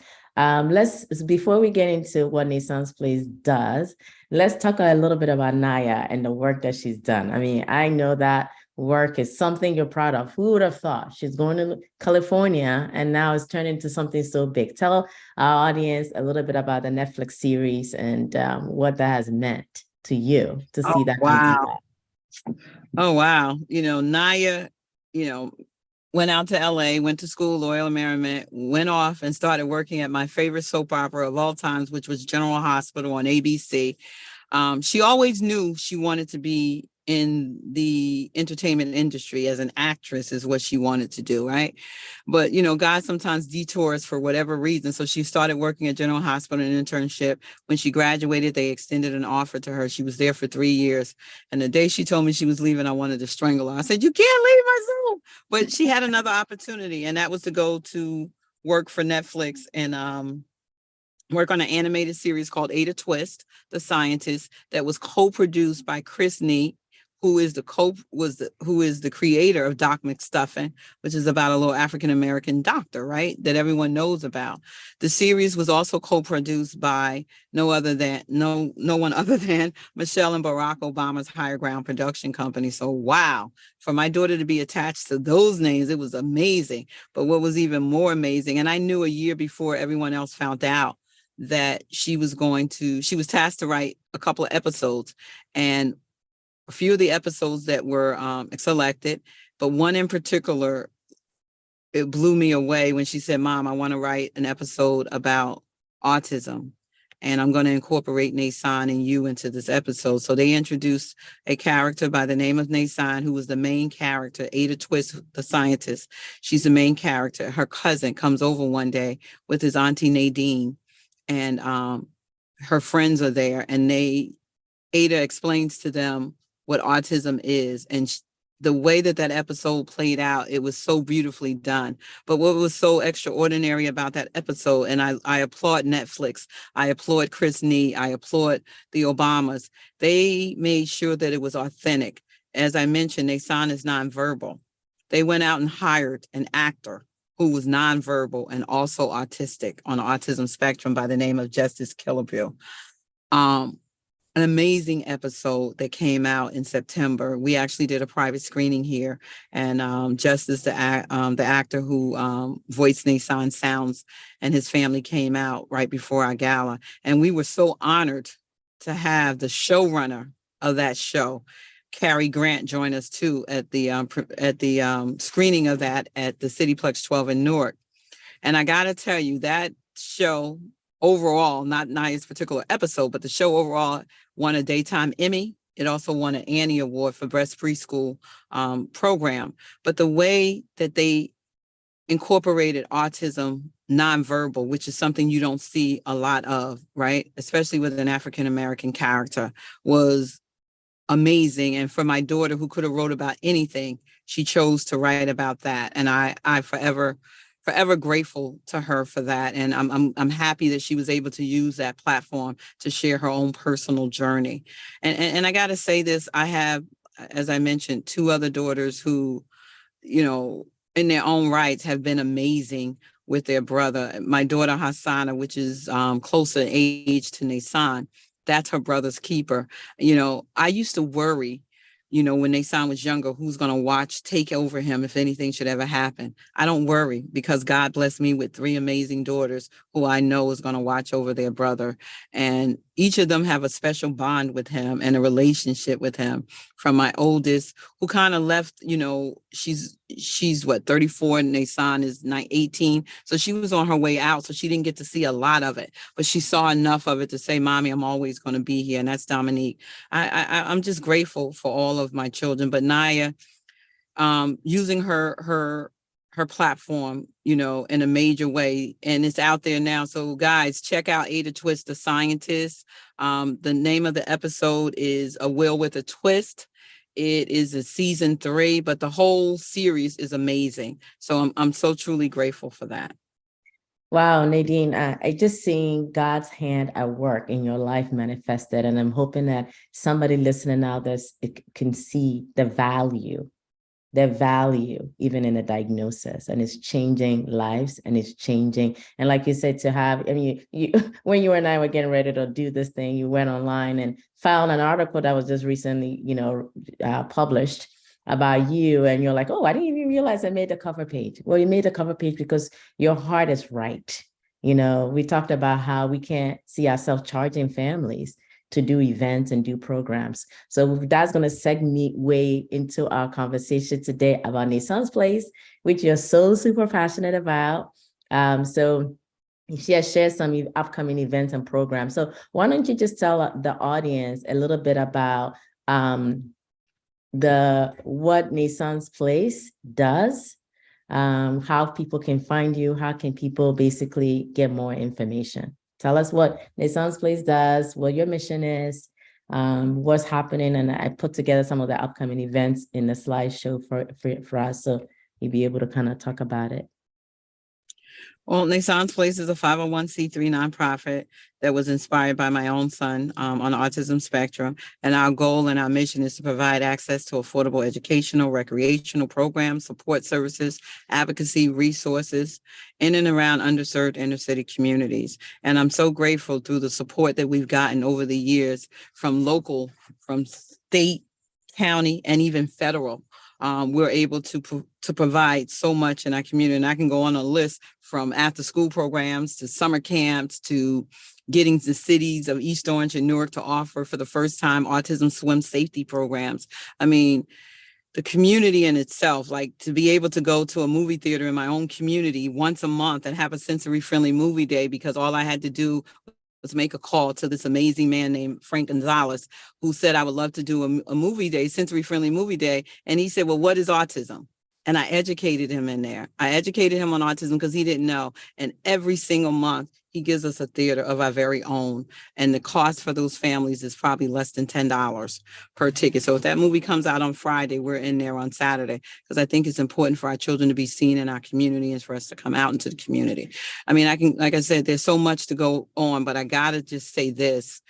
Before we get into what Nassan's Place does, let's talk a little bit about Naya and the work that she's done. I mean, I know that work is something you're proud of. Who would have thought? She's going to California and now it's turned into something so big. Tell our audience a little bit about the Netflix series and what that has meant to you to see that. Wow. Oh, wow. Naya, went out to LA, went to school, Loyola Marymount, went off and started working at my favorite soap opera of all times, which was General Hospital on ABC. She always knew she wanted to be in the entertainment industry as an actress is what she wanted to do, right? But, God sometimes detours for whatever reason. So she started working at General Hospital, an internship. When she graduated, they extended an offer to her. She was there for 3 years. And the day she told me she was leaving, I wanted to strangle her. I said, you can't leave my soul. But she had another opportunity, and that was to go to work for Netflix and work on an animated series called Ada Twist, The Scientist, that was co-produced by Chris Neat, who is the creator of Doc McStuffin, which is about a little African-American doctor, right? That everyone knows about. The series was also co-produced by no one other than Michelle and Barack Obama's Higher Ground production company. So wow, for my daughter to be attached to those names, it was amazing. But what was even more amazing, and I knew a year before everyone else found out, that she was tasked to write a couple of episodes, and a few of the episodes that were selected, but one in particular, it blew me away when she said, Mom, I want to write an episode about autism, and I'm going to incorporate Nassan and you into this episode. So they introduced a character by the name of Nassan, who was the main character, Ada Twist, the scientist. She's the main character. Her cousin comes over one day with his auntie Nadine, and her friends are there, and Ada explains to them what autism is. And the way that episode played out, it was so beautifully done. But what was so extraordinary about that episode, and I applaud Netflix, I applaud Chris Nee, I applaud the Obamas, they made sure that it was authentic. As I mentioned, Nassan is nonverbal. They went out and hired an actor who was nonverbal and also autistic on the autism spectrum by the name of Justice Killabrew. an amazing episode that came out in September. We actually did a private screening here, and Justice, the actor who voiced Nassan Sounds, and his family came out right before our gala, and we were so honored to have the showrunner of that show, Cary Grant, join us too at the screening of that at the Cityplex 12 in Newark. And I got to tell you, that show overall, not Naya's particular episode, but the show overall won a Daytime Emmy. It also won an Annie Award for Best Preschool Program. But the way that they incorporated autism nonverbal, which is something you don't see a lot of, right? Especially with an African-American character, was amazing. And for my daughter, who could have wrote about anything, she chose to write about that. And I forever grateful to her for that. And I'm happy that she was able to use that platform to share her own personal journey. And I got to say this, I have, as I mentioned, two other daughters who, you know, in their own rights have been amazing with their brother. My daughter Hassana, which is closer in age to Nassan, that's her brother's keeper. You know, I used to worry, you know, when Nassan was younger, who's going to take over him if anything should ever happen. I don't worry, because God blessed me with three amazing daughters who I know is going to watch over their brother. And each of them have a special bond with him and a relationship with him. From my oldest, who kind of left, you know, she's what, 34, and Nassan is 18. So she was on her way out. So she didn't get to see a lot of it, but she saw enough of it to say, Mommy, I'm always going to be here. And that's Dominique. I'm just grateful for all of my children. But Naya, using her platform, you know, in a major way, and it's out there now. So guys, check out Ada Twist, the Scientist. The name of the episode is A Will with a Twist. It is a season 3, but the whole series is amazing. So I'm so truly grateful for that. Wow, Nadine, I just seeing God's hand at work in your life manifested, and I'm hoping that somebody listening now can see the value even in a diagnosis, and it's changing lives, and it's changing. And like you said, to have, I mean, you when you and I were getting ready to do this thing, you went online and found an article that was just recently, you know, published about you, and you're like, oh, I didn't even realize I made the cover page. Well, you made the cover page because your heart is right. You know, we talked about how we can't see ourselves charging families to do events and do programs. So that's going to segue into our conversation today about Nassan's Place, which you're so super passionate about. So she has shared some upcoming events and programs. So why don't you just tell the audience a little bit about what Nassan's Place does, how people can find you, how can people basically get more information? Tell us what Nassan's Place does, what your mission is, what's happening. And I put together some of the upcoming events in the slideshow for us, so you'll be able to kind of talk about it. Well, Nassan's Place is a 501c3 nonprofit that was inspired by my own son on the autism spectrum. And our goal and our mission is to provide access to affordable educational, recreational programs, support services, advocacy resources in and around underserved inner city communities. And I'm so grateful through the support that we've gotten over the years from local, from state, county, and even federal. We're able to provide so much in our community. And I can go on a list from after school programs to summer camps to getting the cities of East Orange and Newark to offer for the first time autism swim safety programs. I mean, the community in itself, like to be able to go to a movie theater in my own community once a month and have a sensory friendly movie day, because all I had to do was make a call to this amazing man named Frank Gonzalez, who said, I would love to do a movie day, sensory friendly movie day. And he said, well, what is autism? And I educated him in there. I educated him on autism because he didn't know. And every single month, he gives us a theater of our very own. And the cost for those families is probably less than $10 per ticket. So if that movie comes out on Friday, we're in there on Saturday, because I think it's important for our children to be seen in our community and for us to come out into the community. I mean, like I said, there's so much to go on, but I got to just say this.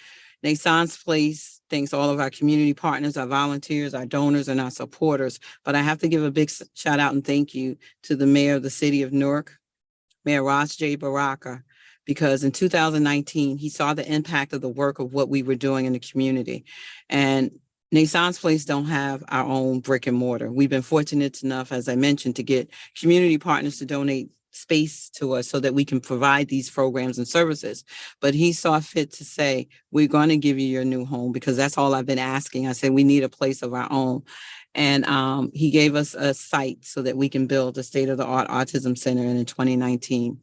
Nassan's Place thanks all of our community partners, our volunteers, our donors, and our supporters. But I have to give a big shout out and thank you to the mayor of the city of Newark, Mayor Ross J. Baraka, because in 2019, he saw the impact of the work of what we were doing in the community. And Nasson's Place don't have our own brick and mortar. We've been fortunate enough, as I mentioned, to get community partners to donate space to us so that we can provide these programs and services. But he saw fit to say, we're going to give you your new home, because that's all I've been asking. I said, we need a place of our own. And he gave us a site so that we can build a state-of-the-art autism center in 2019.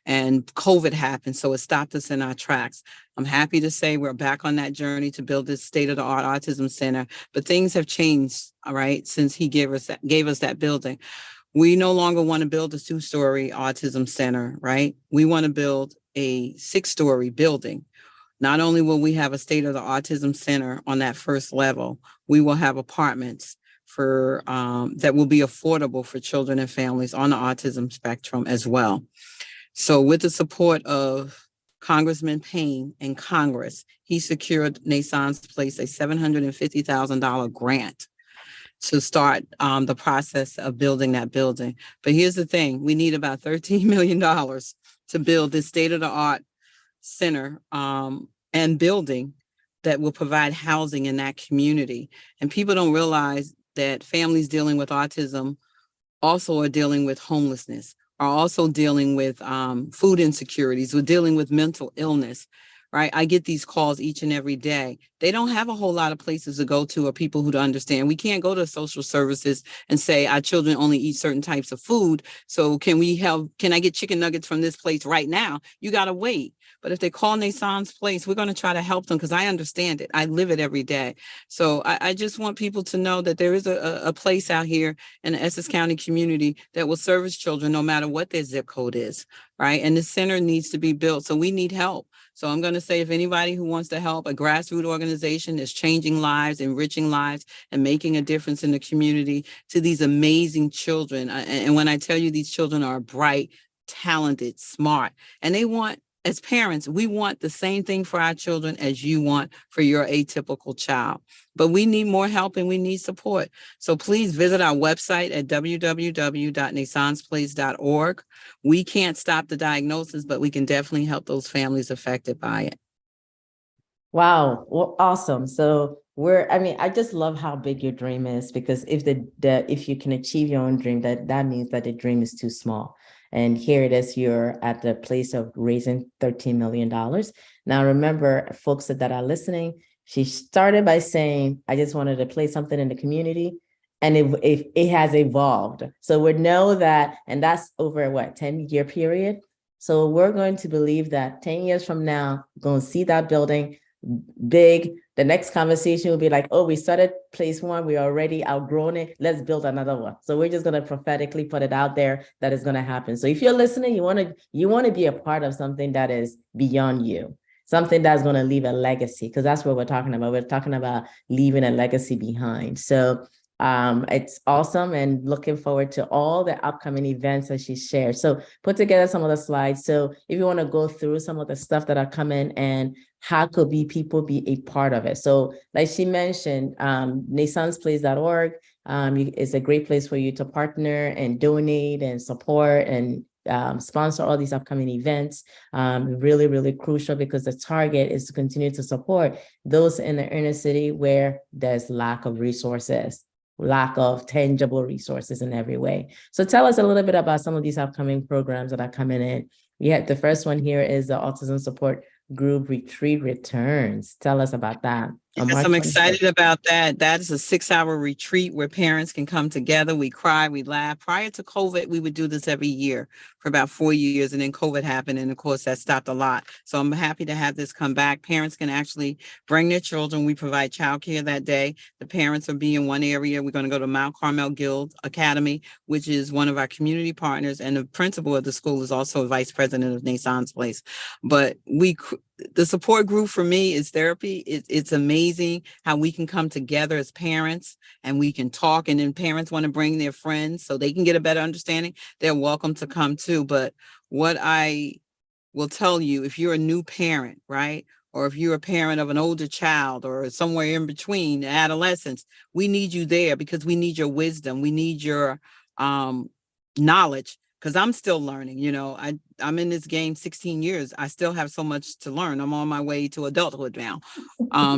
And COVID happened, so it stopped us in our tracks. I'm happy to say we're back on that journey to build this state-of-the-art autism center, but things have changed, all right, since he gave us that building. We no longer want to build a 2-story autism center, right? We want to build a 6-story building. Not only will we have a state-of-the-art autism center on that first level, we will have apartments for that will be affordable for children and families on the autism spectrum as well. So with the support of Congressman Payne and Congress, he secured Nasson's Place a $750,000 grant to start the process of building that building. But here's the thing, we need about $13 million to build this state-of-the-art center and building that will provide housing in that community. And people don't realize that families dealing with autism also are dealing with homelessness, are also dealing with food insecurities, we're dealing with mental illness, right? I get these calls each and every day. They don't have a whole lot of places to go to or people who to understand. We can't go to social services and say our children only eat certain types of food. So can I get chicken nuggets from this place right now? You got to wait. But if they call Nasson's Place, we're going to try to help them, because I understand it. I live it every day. So I just want people to know that there is a place out here in the Essex County community that will service children no matter what their zip code is, right? And the center needs to be built. So we need help. So I'm going to say, if anybody who wants to help, a grassroots organization is changing lives, enriching lives, and making a difference in the community to these amazing children. And when I tell you these children are bright, talented, smart, and they want, as parents, we want the same thing for our children as you want for your atypical child. But we need more help and we need support. So please visit our website at www.nassonsplace.org. We can't stop the diagnosis, but we can definitely help those families affected by it. Wow, well, awesome. So I just love how big your dream is, because if you can achieve your own dream, that means that the dream is too small. And here it is, you're at the place of raising $13 million. Now, remember, folks that are listening, she started by saying, I just wanted to play something in the community. And it has evolved. So we know that, and that's over a 10-year period. So we're going to believe that 10 years from now, we're going to see that building big. The next conversation will be like, oh, we started place 1, we already outgrown it, let's build another one. So we're just going to prophetically put it out there that is going to happen. So if you're listening, you want to be a part of something that is beyond you, something that's going to leave a legacy, because that's what we're talking about. We're talking about leaving a legacy behind. So it's awesome, and looking forward to all the upcoming events that she shared. So put together some of the slides. So if you want to go through some of the stuff that are coming and how could people be a part of it. So like she mentioned, nassonsplace.org is a great place for you to partner and donate and support and sponsor all these upcoming events. Really, really crucial, because the target is to continue to support those in the inner city where there's lack of resources, lack of tangible resources in every way. So tell us a little bit about some of these upcoming programs that are coming in. Yeah, the first one here is the Autism Support Group Retreat Returns. Tell us about that. Yes, I'm excited about that. That is a 6-hour retreat where parents can come together. We cry, we laugh. Prior to COVID, we would do this every year for about 4 years, and then COVID happened, and of course that stopped a lot. So I'm happy to have this come back. Parents can actually bring their children. We provide childcare that day. The parents will be in one area. We're going to go to Mount Carmel Guild Academy, which is one of our community partners, and the principal of the school is also a vice president of Nasson's Place. But the support group for me is therapy. It's amazing how we can come together as parents and we can talk, and then parents want to bring their friends so they can get a better understanding. They're welcome to come too. But what I will tell you, if you're a new parent, right, or if you're a parent of an older child or somewhere in between adolescents, we need you there, because we need your wisdom. We need your knowledge because I'm still learning. I'm in this game 16 years. I still have so much to learn. I'm on my way to adulthood now.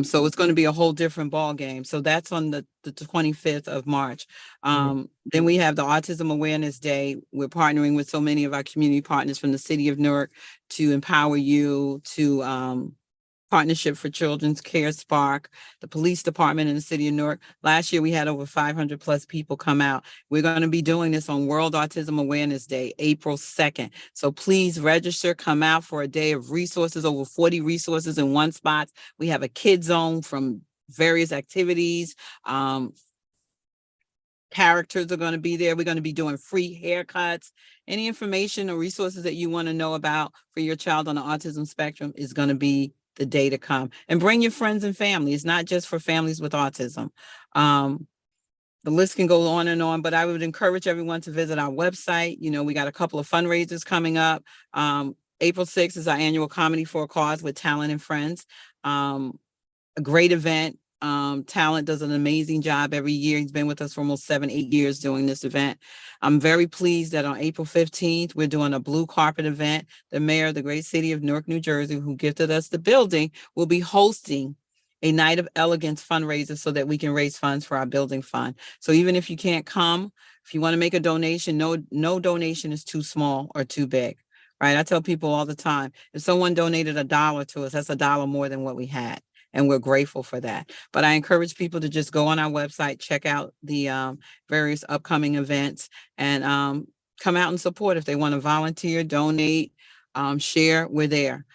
So it's going to be a whole different ball game. So that's on the 25th of March. Then we have the Autism Awareness Day. We're partnering with so many of our community partners from the city of Newark to empower you, to Partnership for Children's Care Spark, the police department in the city of Newark. Last year, we had over 500 plus people come out. We're going to be doing this on World Autism Awareness Day, April 2nd. So please register, come out for a day of resources, over 40 resources in one spot. We have a kid zone from various activities. Characters are going to be there. We're going to be doing free haircuts. Any information or resources that you want to know about for your child on the autism spectrum is going to be the day to come. And bring your friends and family. It's not just for families with autism. The list can go on and on, but I would encourage everyone to visit our website. We got a couple of fundraisers coming up. April 6th is our annual Comedy for a Cause with Talent and Friends. A great event. Talent does an amazing job every year. He's been with us for almost 7-8 years doing this event. I'm very pleased that on April 15th, we're doing a blue carpet event. The mayor of the great city of Newark, New Jersey, who gifted us the building, will be hosting a Night of Elegance fundraiser so that we can raise funds for our building fund. So even if you can't come, if you want to make a donation, no donation is too small or too big, right? I tell people all the time, if someone donated $1 to us, that's $1 more than what we had. And we're grateful for that. But I encourage people to just go on our website, check out the various upcoming events, and come out and support. If they want to volunteer, donate, share, we're there.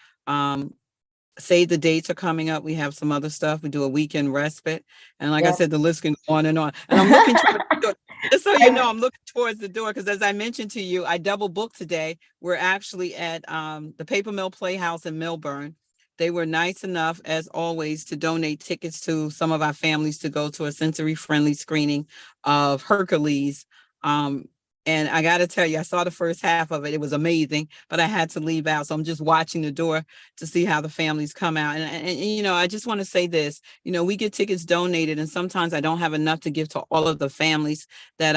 Save the dates are coming up. We have some other stuff. We do a weekend respite. And like I said, the list can go on and on. And I'm looking towards the door. Just so you know, I'm looking towards the door because as I mentioned to you, I double booked today. We're actually at the Paper Mill Playhouse in Millburn. They were nice enough, as always, to donate tickets to some of our families to go to a sensory-friendly screening of Hercules. And I got to tell you, I saw the first half of it. It was amazing, but I had to leave out. So I'm just watching the door to see how the families come out. And I just want to say this, we get tickets donated, and sometimes I don't have enough to give to all of the families that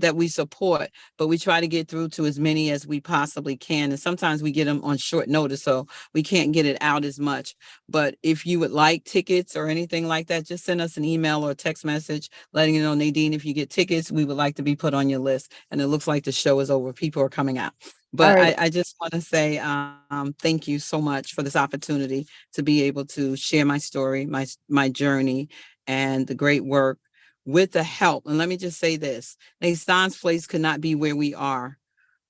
that we support, but we try to get through to as many as we possibly can. And sometimes we get them on short notice, so we can't get it out as much. But if you would like tickets or anything like that, just send us an email or a text message letting you know, Nadine, if you get tickets, we would like to be put on your list. And it looks like the show is over. People are coming out. But I just want to say thank you so much for this opportunity to be able to share my story, my journey, and the great work with the help. And let me just say this, Nasson's Place could not be where we are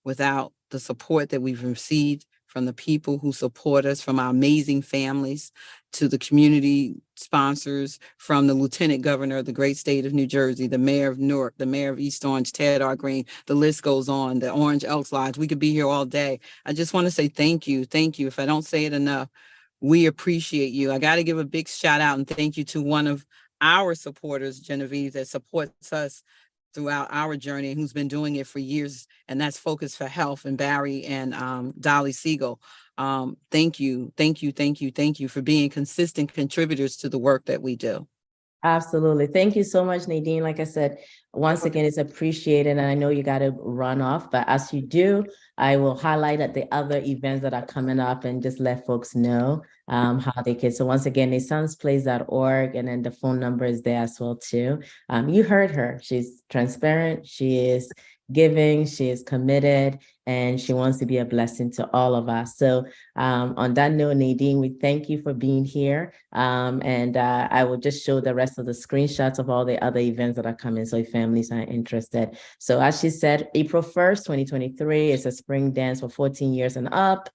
without the support that we've received from the people who support us, from our amazing families, to the community sponsors, from the Lieutenant Governor of the great state of New Jersey, the Mayor of Newark, the Mayor of East Orange, Ted R. Green, the list goes on, the Orange Elks Lodge. We could be here all day. I just want to say thank you. Thank you. If I don't say it enough, we appreciate you. I got to give a big shout out and thank you to one of our supporters, Genevieve, that supports us throughout our journey, who's been doing it for years, and that's Focus for Health, and Barry and Dolly Siegel. Thank you for being consistent contributors to the work that we do. Absolutely. Thank you so much, Nadine. Like I said, once again, it's appreciated. And I know you got to run off, but as you do, I will highlight at the other events that are coming up and just let folks know how they can. So once again, nassonsplace.org, and then the phone number is there as well too. You heard her. She's transparent. She is giving. She is committed, and she wants to be a blessing to all of us. So on that note, Nadine, we thank you for being here. And I will just show the rest of the screenshots of all the other events that are coming, so if families are interested. So as she said, April 1st, 2023 is a spring dance for 14 years and up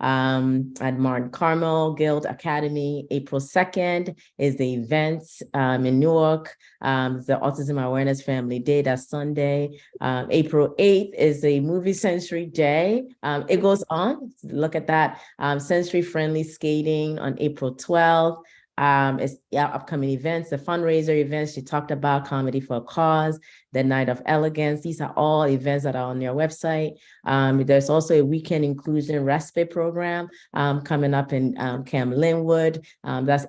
at Martin Carmel Guild Academy. April 2nd is the events in Newark, the Autism Awareness Family Day, that's Sunday. April 8th is the Movie Sensory Day. It goes on, look at that. Sensory friendly skating on April 12th. It's upcoming events, the fundraiser events. She talked about Comedy for a Cause, the Night of Elegance. These are all events that are on their website. There's also a weekend inclusion respite program coming up in Camp Linwood. That's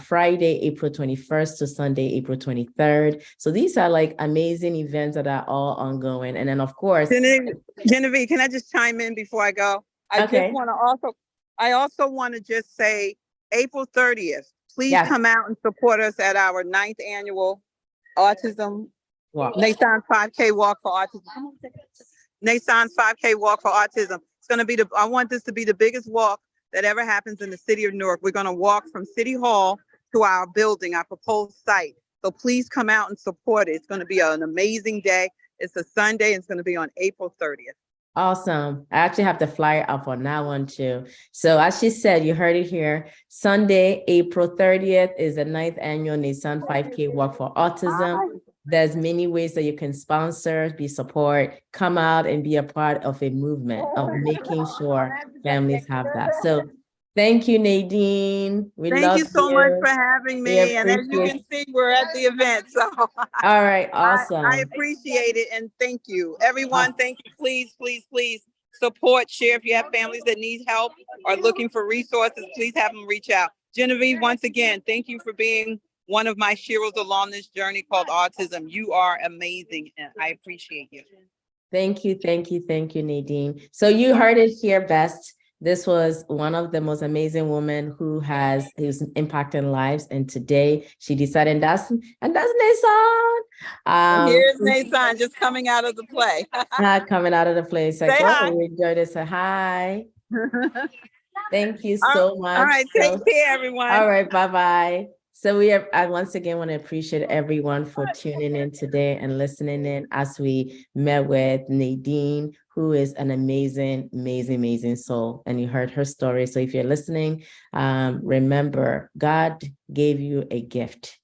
Friday, April 21st to Sunday, April 23rd. So these are like amazing events that are all ongoing. And then, of course, Genevieve, can I just chime in before I go? I also want to just say April 30th, please come out and support us at our 9th annual Autism Nassan 5K Walk for Autism. Nassan's 5K Walk for Autism. It's going to be I want this to be the biggest walk that ever happens in the city of Newark. We're going to walk from City Hall to our building, our proposed site. So please come out and support it. It's going to be an amazing day. It's a Sunday. It's going to be on April 30th. Awesome. I actually have the flyer up on that one too. So as she said, you heard it here. Sunday, April 30th is the 9th annual Nassan 5K Walk for Autism. There's many ways that you can sponsor, be support, come out and be a part of a movement of making sure families have that. So thank you, Nadine. Thank you so much for having me. And as you can see, we're at the event. So all right, awesome. I appreciate it and thank you. Everyone, thank you. Please, please, please support, share. If you have families that need help or looking for resources, please have them reach out. Genevieve, once again, thank you for being one of my heroes along this journey called autism. You are amazing and I appreciate you. Thank you, thank you, thank you, Nadine. So you heard it here best. This was one of the most amazing women who's impacting lives. And today she decided that's Nassan. Here's Nassan just coming out of the play. Coming out of the play. It's like, oh, we enjoyed it. So hi. Thank you so much. All right, take care, everyone. All right, bye-bye. So I once again want to appreciate everyone for tuning in today and listening in as we met with Nadine, who is an amazing, amazing, amazing soul. And you heard her story. So if you're listening, remember, God gave you a gift.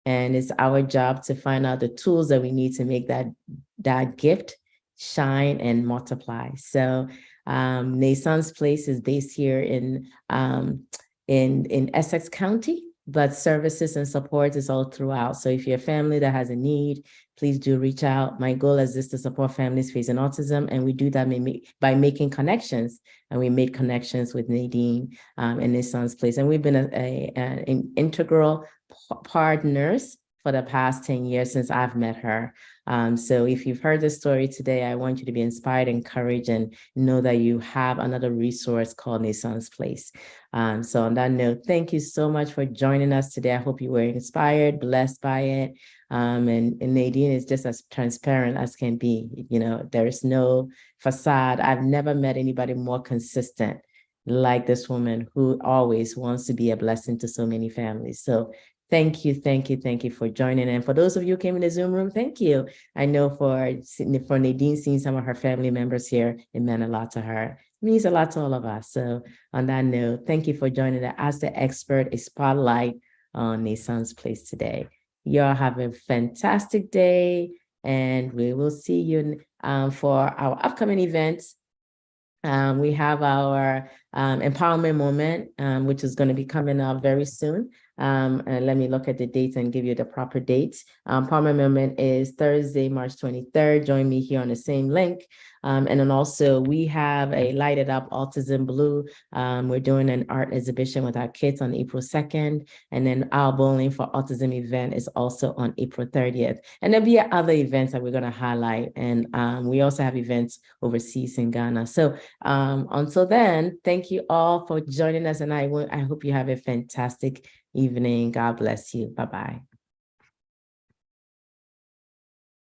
And it's our job to find out the tools that we need to make that gift shine and multiply. So Nassan's place is based here in Essex County, but services and support is all throughout. So if you're a family that has a need, please do reach out. My goal is to support families facing autism, and we do that by making connections. And we made connections with Nadine and Nassan's place. And we've been an integral partners for the past 10 years since I've met her. So if you've heard this story today, I want you to be inspired, encouraged, and know that you have another resource called Nassan's Place. So on that note, thank you so much for joining us today. I hope you were inspired, blessed by it. And Nadine is just as transparent as can be. You know, there is no facade. I've never met anybody more consistent like this woman who always wants to be a blessing to so many families. So thank you, thank you, thank you for joining. And for those of you who came in the Zoom room, thank you. I know for Nadine seeing some of her family members here, it meant a lot to her. It means a lot to all of us. So on that note, thank you for joining the Ask the Expert, a spotlight on Nassan's Place today. Y'all have a fantastic day, and we will see you for our upcoming events. We have our empowerment moment, which is going to be coming up very soon. And let me look at the dates and give you the proper dates. Empowerment moment is Thursday, March 23rd. Join me here on the same link. And then also we have a Lighted Up Autism Blue. We're doing an art exhibition with our kids on April 2nd. And then our Bowling for Autism event is also on April 30th. And there'll be other events that we're going to highlight. And we also have events overseas in Ghana. So until then, thank you all for joining us. And I hope you have a fantastic evening. God bless you. Bye-bye.